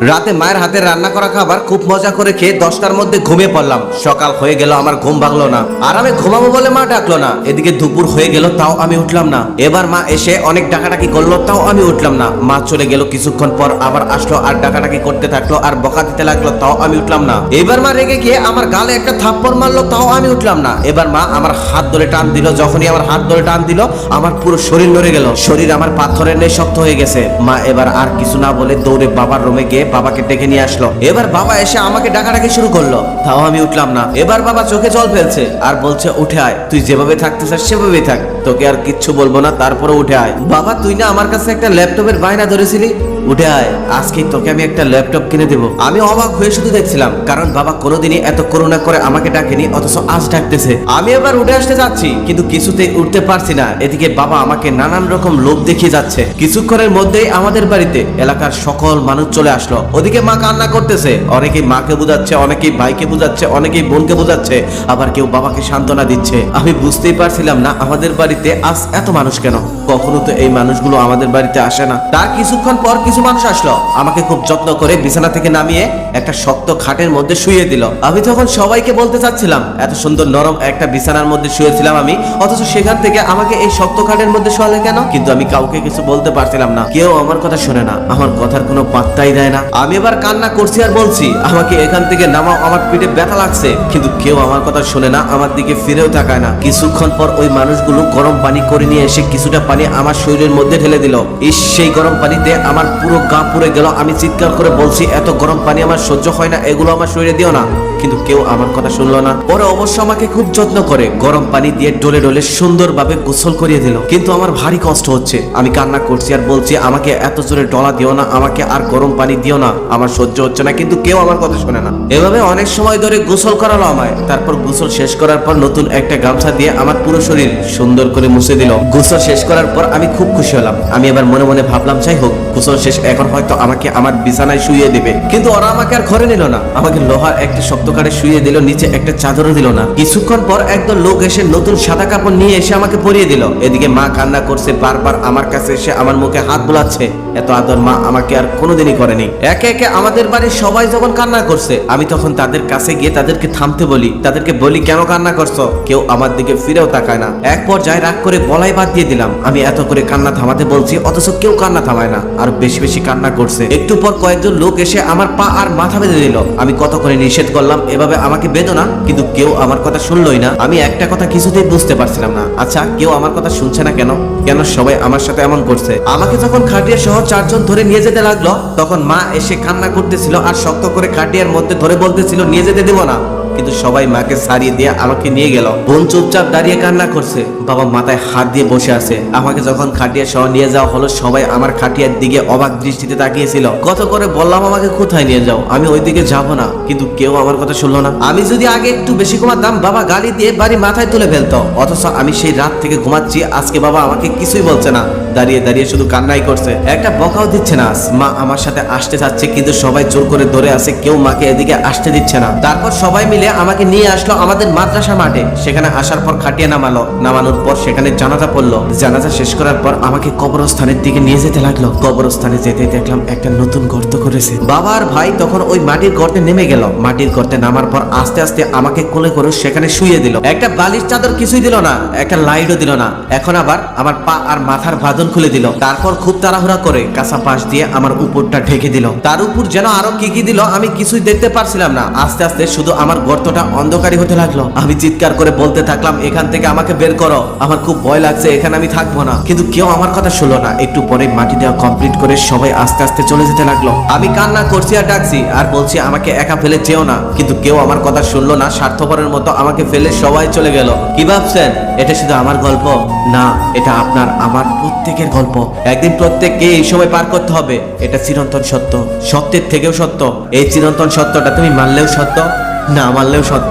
রাতে মায়ের হাতে রান্না করা খাবার খুব মজা করে খেয়ে 10টার মধ্যে ঘুমিয়ে পড়লাম। সকাল হয়ে গেল, আমার ঘুম ভাঙলো না। আর আমি ঘুমাবো বলে মা ডাকলো না। এদিকে দুপুর হয়ে গেল, তাও আমি উঠলাম না। এবার মা এসে অনেক ডাকাডাকি করলো, তাও আমি উঠলাম না। মা চলে গেল, কিছুক্ষণ পর আবার আসলো আর ডাকাডাকি করতে থাকলো আর বকা দিতে লাগলো, তাও আমি উঠলাম না। এবার মা রেগে গিয়ে আমার গালে একটা থাপ্পড় মারলো, তাও আমি উঠলাম না। এবার মা আমার হাত ধরে টান দিল। যখনই আমার হাত ধরে টান দিল, আমার পুরো শরীর নড়ে গেল। শরীর আমার পাথরের ন্যায় শক্ত হয়ে গেছে। মা এবার আর কিছু না বলে দৌড়ে বাবার রুমে গিয়ে বাবাকে ডেকে নিয়ে আসলো। এবার বাবা এসে আমাকে ডাকাডাকি শুরু করলো, তাও আমি উঠলাম না। এবার বাবা চোখে জল ফেলছে আর বলছে, উঠে আয়, তুই যেভাবে থাকতে চাস সেভাবেই থাক, তোকে আর কিচ্ছু বলবো না, তারপরে উঠে আয়। বাবা, তুই না আমার কাছে একটা ল্যাপটপের বায়না ধরেছিলি, উঠে আয়, আজকে তোকে আমি একটা ল্যাপটপ কিনে দেবো। আমি অবাক হয়ে শুধু দেখছিলাম, কারণ বাবা কোনোদিনই এত করুণা করে আমাকে ডাকেনি, অথচ আজ ডাকতেছে। আমি এবার উঠে আসতে যাচ্ছি, কিন্তু কিছুতেই উঠতে পারছি না। এদিকে বাবা আমাকে নানান রকম লোভ দেখিয়ে যাচ্ছে। কিছুক্ষণের মধ্যেই আমাদের বাড়িতে এলাকার সকল মানুষ চলে আসলো। ওদিকে মা কান্না করতেছে, অনেকেই মাকে বুঝাচ্ছে, অনেকেই ভাইকে বুঝাচ্ছে, অনেকেই বোনকে বুঝাচ্ছে, আবার কেউ বাবাকে সান্ত্বনা দিচ্ছে। আমি বুঝতেই পারছিলাম না আমাদের বাড়িতে আজ এত মানুষ কেন। কখনো তো এই মানুষগুলো আমাদের বাড়িতে আসে না। তার কিছুক্ষণ পর কিছু মানুষ আসলো, আমাকে খুব যত্ন করে বিছানা থেকে নামিয়ে একটা শক্ত খাটের মধ্যে শুইয়ে দিল। আমি তখন সবাইকে বলতে চাচ্ছিলাম, এত সুন্দর নরম একটা বিছানার মধ্যে শুয়েছিলাম আমি, অথচ সেখান থেকে আমাকে এই শক্ত খাটের মধ্যে শোয়ালে কেন? কিন্তু আমি কাউকে কিছু বলতে পারছিলাম না। কেউ আমার কথা শোনে না, আমার কথার কোনো পাত্তাই দেয় না। আমি এবার কান্না করছি আর বলছি, আমাকে এখান থেকে নামাও, আমার পিঠে ব্যথা লাগছে। কিন্তু কেউ আমার কথা শোনে না, আমার দিকে ফিরেও তাকায় না। কিছুক্ষণ পর ওই মানুষগুলো গরম পানি করে নিয়ে এসে কিছুটা পানি আমার শরীরের মধ্যে ঢেলে দিল। সেই গরম পানিতে আমার পুরো গা পুড়ে গেল। আমি চিৎকার করে বলছি, এত গরম পানি আমার সহ্য হয় না, এগুলো আমার শরীরে দিও না। কিন্তু কেউ আমার কথা শুনলো না। পরে অবশ্য আমাকে খুব যত্ন করে গরম পানি দিয়ে ডলে ডলে সুন্দরভাবে গোসল করিয়ে দিল। কিন্তু আমার ভারী কষ্ট হচ্ছে। আমি কান্না করছি আর বলছি, আমাকে এত জোরে ডলা দিও না, আমাকে আর গরম পানি দিও না, আমার সহ্য হচ্ছে না। কিন্তু কেউ আমার কথা শোনে না। এভাবে অনেক সময় ধরে গোসল করালো আমায়। তারপর গোসল শেষ করার পর নতুন একটা গামছা দিয়ে আমার পুরো শরীর সুন্দর করে মুছে দিল। গোসল শেষ করার পর আমি খুব খুশি হলাম। আমি এবার মনে মনে ভাবলাম, যাই হোক, গোসল শেষ, এখন হয়তো আমাকে আমার বিছানায় শুইয়ে দিবে। কিন্তু ওরা আমাকে আর ঘরে নিল না। আমাকে লোহার একটা শক্ত কাঠে শুইয়ে দিল, নিচে একটা চাদরও দিল না। কিছুক্ষণ পর একদল লোক এসে নতুন সাদা কাপড় নিয়ে এসে আমাকে পরিয়ে দিল। এদিকে মা কান্না করছে, বারবার আমার কাছে এসে আমার মুখে হাত বুলাচ্ছে। এত আদর মা আমাকে আর কোনোদিনই করেনি। একে একে আমাদের বাড়ির সবাই যখন কান্না করছে, আমি তখন তাদের কাছে গিয়ে তাদেরকে থামতে বলি, তাদেরকে বলি, কেন কান্না করছো? কেউ আমার দিকে ফিরেও তাকায় না। এক পর্যায়ে রাগ করে গলায় বাদ দিয়ে দিলাম। আমি এত করে কান্না থামাতে বলছি, অথচ কেউ কান্না থামায় না, আর বেশি বেশি কান্না করছে। একটু পর কয়েকজন লোক এসে আমার পা আর মাথা বেঁধে দিল। আমি কত করে নিষেধ করলাম, এভাবে আমাকে বেঁধো না, কিন্তু কেউ আমার কথা শুনলই না। আমি একটা কথা কিছুতেই বুঝতে পারছিলাম না, আচ্ছা কেউ আমার কথা শুনছে না কেন? কেন সবাই আমার সাথে এমন করছে? আমাকে যখন খাটিয়া সহ 4 জন ধরে নিয়ে যেতে লাগলো, তখন মা এসে কান্না করতেছিল আর শক্ত করে খাটিয়ার মধ্যে ধরে বলতেছিল, নিয়ে যেতে দেব না। কিন্তু সবাই মাকে ছাড়িয়ে দিয়ে আমাকে নিয়ে গেল। বোন চুপচাপ দাঁড়িয়ে কান্না করছে, বাবা মাথায় হাত দিয়ে বসে আছে। আমাকে যখন খাটিয়া সহ নিয়ে যাওয়া হলো, সবাই আমার খাটিয়ার দিকে অবাক দৃষ্টিতে তাকিয়েছিল। কত করে বললাম আমাকে কোথায় নিয়ে যাও, আমি ওই দিকে যাবো না, কিন্তু কেউ আমার কথা শুনলো না। আমি যদি আগে একটু বেশি ঘুমাতাম, বাবা গালি দিয়ে বাড়ি মাথায় তুলে ফেলতো। অথচ আমি সেই রাত থেকে ঘুমাচ্ছি, আজকে বাবা আমাকে কিছুই বলছে না, দাঁড়িয়ে দাঁড়িয়ে শুধু কান্নাই করছে, একটা বকাও দিচ্ছে না। মা আমার সাথে আসতে চাচ্ছে, কিন্তু সবাই জোর করে ধরে আছে, কেউ মাকে এদিকে আসতে দিচ্ছে না। তারপর সবাই মিলে আমাকে নিয়ে আসলো আমাদের মাদ্রাসা মাঠে। সেখানে আসার পর খাটিয়ে নামানোর পর সেখানে জানাজা পড়লো। জানাজা শেষ করার পর আমাকে কবরস্থানের দিকে নিয়ে যেতে লাগলো। কবরস্থানে যেতে দেখলাম একটা নতুন গর্ত করেছে। বাবা আর ভাই তখন ওই মাটির গর্তে নেমে গেল। মাটির গর্তে নামার পর আস্তে আস্তে আমাকে কোলে করে সেখানে শুইয়ে দিল। একটা বালিশ চাদর কিছুই দিল না, একটা লাইটও দিল না। এখন আবার আমার পা আর মাথার বাঁধন খুলে দিল। তারপর খুব তাড়াহুড়া করে কাঁচা পাশ দিয়ে আমার উপরটা ঢেকে দিল। তার উপর যেন আরো কি কি দিল আমি কিছুই দেখতে পারছিলাম না। আস্তে আস্তে শুধু আমার গর্তটা অন্ধকারী হতে লাগলো। আমি চিৎকার করে বলতে থাকলাম, এখান থেকে আমাকে বের করো, আমার খুব ভয় লাগছে, এখানে আমি থাকবো না। কিন্তু কেউ আমার কথা শুনলো না। একটু পরে মাটি দেওয়া কমপ্লিট করে সবাই আস্তে আস্তে চলে যেতে লাগলো। আমি কান্না করছি আর ডাকছি আর বলছি, আমাকে একা ফেলে যেও না, কিন্তু কেউ আমার কথা শুনলো না। স্বার্থপরের মতো আমাকে ফেলে সবাই চলে গেল। কি ভাবছেন এটা শুধু আমার গল্প? না, এটা আপনার আমার প্রত্যেকের গল্প। একদিন প্রত্যেককে এই সময় পার করতে হবে, এটা চিরন্তন সত্য, সত্যের থেকেও সত্য। এই চিরন্তন সত্যটা তুমি মানলেও সত্য, না মানলেও সত্য।